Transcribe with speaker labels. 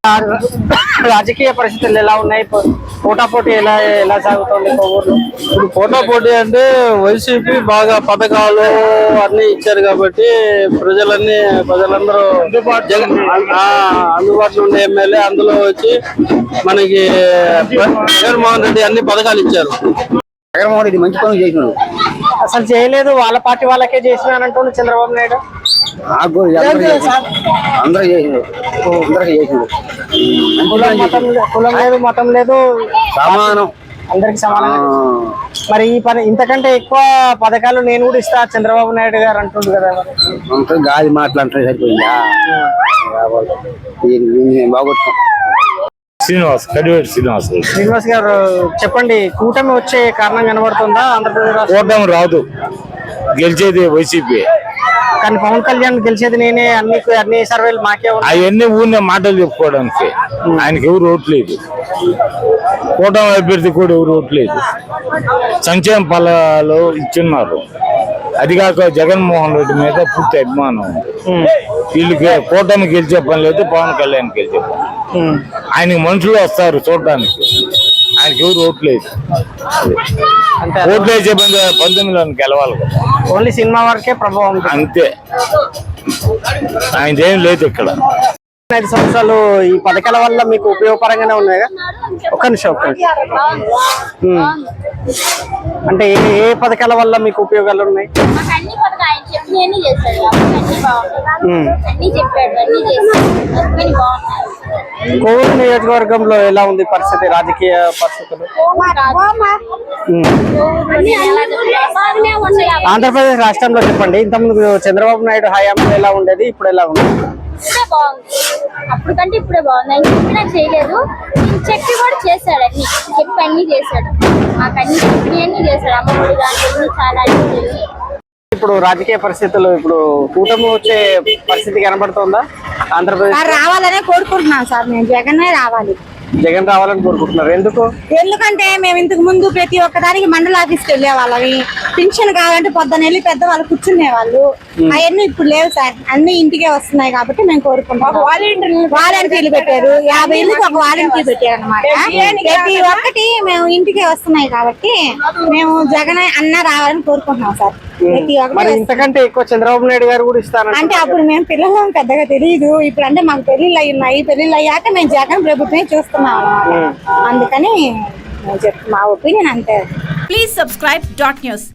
Speaker 1: రాజకీయ పరిస్థితులు ఎలా ఉన్నాయి? పోటాపోటీ ఎలా సాగుతుంది ఊర్లో?
Speaker 2: ఇప్పుడు పోటాపోటీ అంటే వైసీపీ బాగా పథకాలు అన్ని ఇచ్చారు కాబట్టి ప్రజలందరూ అందుబాటులో ఉండే ఎమ్మెల్యే అందులో వచ్చి మనకి జగన్మోహన్ రెడ్డి అన్ని పథకాలు ఇచ్చారు.
Speaker 3: జగన్మోహన్ రెడ్డి మంచి పనులు చేసినాడు.
Speaker 1: అసలు చేయలేదు, వాళ్ళ పార్టీ వాళ్ళకే చేసినానంటూ చంద్రబాబు నాయుడు.
Speaker 3: అందరూ చేసినాడు.
Speaker 1: కులం లేదు, మతం లేదు,
Speaker 3: సమానం,
Speaker 1: అందరికి సమానం. మరి ఈ పని ఇంతకంటే ఎక్కువ పథకాలు నేను కూడా ఇస్తా చంద్రబాబు నాయుడు గారు అంటుంది కదా.
Speaker 3: గాలి మాట్లాడుతుంటే సరిపోయిందా? బాగొట్టాం.
Speaker 1: శ్రీనివాస్ గారు చెప్పండి, కూటమి వచ్చే కారణం కనబడుతుందా? ఆంధ్రప్రదేశ్
Speaker 4: కూటమి రాదు, గెలిచేది వైసీపీ.
Speaker 1: కానీ పవన్ కళ్యాణ్ గెలిచేది నేనే, అన్ని సర్వేలు మాకే
Speaker 4: అవన్నీ ఊరినే మాటలు చెప్పుకోవడానికి. ఆయనకి ఎవరు ఓట్లేదు, కూటమి అభ్యర్థి కూడా ఎవరు ఓట్లేదు. సంక్షేమ ఫలాలు ఇచ్చున్నారు. అది కాక జగన్మోహన్ రెడ్డి మీద పూర్తి అభిమానం ఉంది. వీళ్ళకి కూటమి గెలిచే పని లేదు, పవన్ కళ్యాణ్ గెలిచే పని. ఆయనకి మనుషులు వస్తారు చూడటానికి, ఆయనకి ఎవరు ఓట్లేదు. ఓట్లు వేసే 19లో గెలవాలి కదా.
Speaker 1: ఓన్లీ సినిమా వరకే ప్రభావం
Speaker 4: అంతే, ఆయన ఏం లేదు ఇక్కడ.
Speaker 1: 5 సంవత్సరాలు ఈ పథకాల వల్ల మీకు ఉపయోగపరంగానే ఉన్నాయా? ఒక్క నిమిషం. అంటే ఏ పథకాల వల్ల మీకు ఉపయోగాలు ఉన్నాయి? కోవూరు నియోజకవర్గంలో ఎలా ఉంది పరిస్థితి, రాజకీయ పరిస్థితులు? ఆంధ్రప్రదేశ్ రాష్ట్రంలో చెప్పండి, ఇంతకుముందు చంద్రబాబు నాయుడు హయాంలో ఎలా ఉండేది, ఇప్పుడు ఎలా ఉంది?
Speaker 5: ఇప్పుడే బాగుంది, అప్పుడు కంటే ఇప్పుడే బాగుంది. ఆయన చెప్పినా చేయలేదు, చెప్పి కూడా చేశాడు. అన్ని చేశాడు, మాకు అన్ని చేశాడు. అమ్మఒడి దాంట్లో చాలా
Speaker 1: ఇప్పుడు రాజకీయ పరిస్థితులు, ఇప్పుడు కూటమి వచ్చే పరిస్థితి కనబడుతుందా ఆంధ్రప్రదేశ్?
Speaker 6: రావాలనే కోరుకుంటున్నాం సార్, మేము జగనే రావాలి.
Speaker 1: జగన్ రావాలని కోరుకుంటున్నారు.
Speaker 6: ఎందుకంటే మేము ఇంతకు ముందు ప్రతి ఒక్కదానికి మండల ఆఫీస్కి వెళ్ళే వాళ్ళవి. పింఛన్ కావాలంటే పొద్దున వెళ్ళి పెద్దవాళ్ళు కూర్చునే వాళ్ళు. అవన్నీ ఇప్పుడు లేవు సార్, అన్ని ఇంటికే వస్తున్నాయి కాబట్టి మేము కోరుకుంటాం. వాలంటీర్లు పెట్టారు, 50 ఇళ్ళకి ఒక వాలంటీర్ పెట్టారు అనమాట. ప్రతి ఒక్కటి మేము ఇంటికే వస్తున్నాయి కాబట్టి మేము జగన్ అన్న రావాలని కోరుకుంటున్నాం సార్.
Speaker 1: ఇంతకంటే ఎక్కువ చంద్రబాబు నాయుడు గారు కూడా ఇస్తారు
Speaker 6: అంటే అప్పుడు మేము పిల్లలు పెద్దగా తెలియదు. ఇప్పుడు అంటే మాకు పెళ్లిళ్ళు అయ్యున్నాయి, పెళ్లిళ్ళు అయ్యాక మేము జగన్ ప్రభుత్వం చూస్తున్నాం అన్నమాట. అందుకని మా ఒపీనియన్ అంతే.
Speaker 7: Please subscribe .news.